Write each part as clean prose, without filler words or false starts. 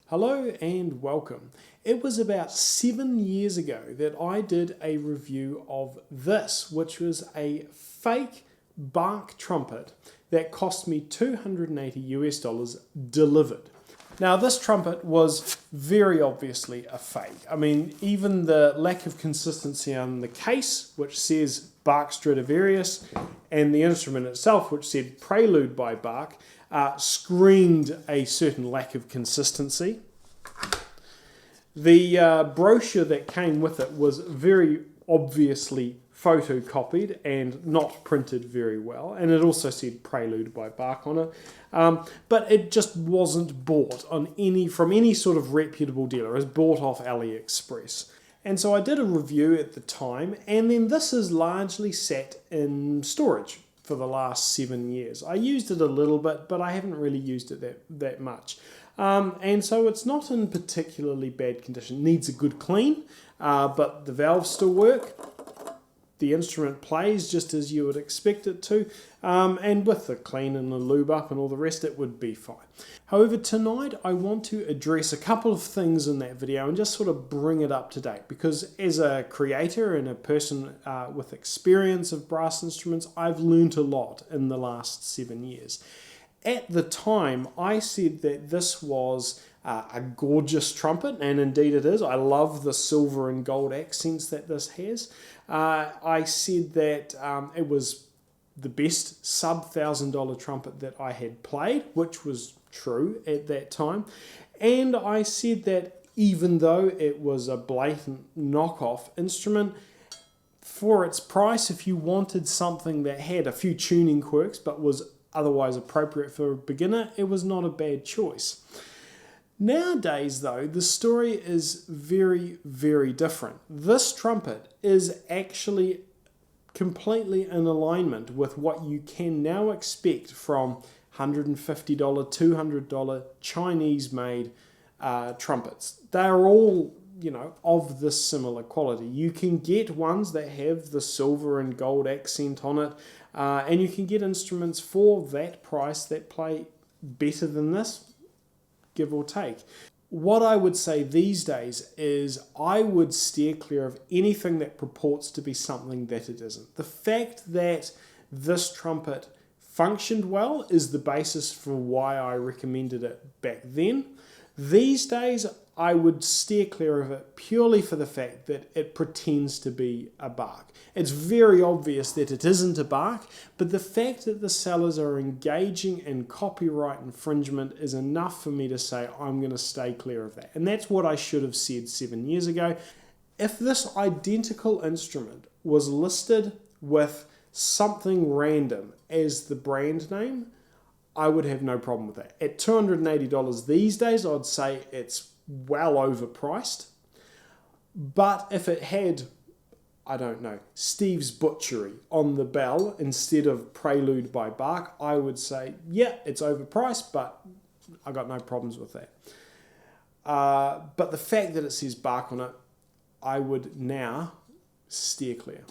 Hello and welcome. It was about 7 years ago that I did a review of this, which was a fake Bach trumpet that cost me $280 delivered. Now this trumpet was very obviously a fake. I mean, even the lack of consistency on the case, which says Bach Stradivarius, and the instrument itself, which said Prelude by Bach, screamed a certain lack of consistency. The brochure that came with it was very obviously photocopied and not printed very well, and it also said Prelude by Bach on it, but it just wasn't bought on from any sort of reputable dealer. It was bought off AliExpress. And so I did a review at the time, and then this is largely sat in storage for the last 7 years. I used it a little bit, but I haven't really used it that much. And so it's not in particularly bad condition. It needs a good clean, but the valves still work. The instrument plays just as you would expect it to, and with the clean and the lube up and all the rest, it would be fine. However, tonight I want to address a couple of things in that video and just sort of bring it up to date, because as a creator and a person with experience of brass instruments, I've learned a lot in the last 7 years. At the time, I said that this was a gorgeous trumpet, and indeed it is. I love the silver and gold accents that this has. I said that it was the best sub-$1,000 trumpet that I had played, which was true at that time. And I said that even though it was a blatant knockoff instrument, for its price, if you wanted something that had a few tuning quirks but was otherwise appropriate for a beginner, it was not a bad choice. Nowadays, though, the story is very, very different. This trumpet is actually completely in alignment with what you can now expect from $150, $200 Chinese-made trumpets. They're all, of this similar quality. You can get ones that have the silver and gold accent on it, and you can get instruments for that price that play better than this, give or take. What I would say these days is I would steer clear of anything that purports to be something that it isn't. The fact that this trumpet functioned well is the basis for why I recommended it back then. These days, I would steer clear of it purely for the fact that it pretends to be a Bach. It's very obvious that it isn't a Bach, but the fact that the sellers are engaging in copyright infringement is enough for me to say I'm going to stay clear of that. And that's what I should have said 7 years ago. If this identical instrument was listed with something random as the brand name, I would have no problem with that. At $280 these days, I'd say it's well overpriced. But if it had, I don't know, Steve's Butchery on the bell instead of Prelude by Bach, I would say, yeah, it's overpriced, but I got no problems with that. But the fact that it says Bach on it, I would now steer clear.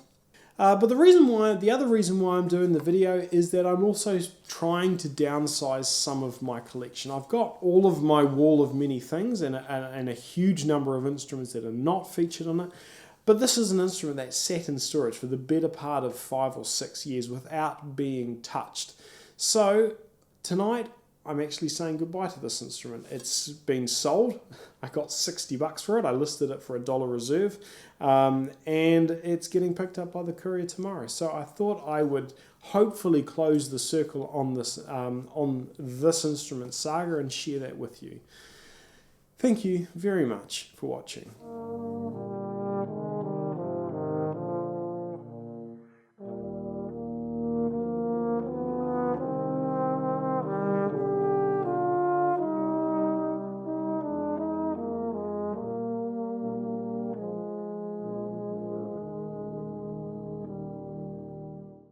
But the other reason why I'm doing the video is that I'm also trying to downsize some of my collection. I've got all of my wall of many things and a huge number of instruments that are not featured on it. But this is an instrument that sat in storage for the better part of 5 or 6 years without being touched. So tonight, I'm actually saying goodbye to this instrument. It's been sold. I got $60 for it. I listed it for $1 reserve, and it's getting picked up by the courier tomorrow. So I thought I would hopefully close the circle on this instrument saga and share that with you. Thank you very much for watching.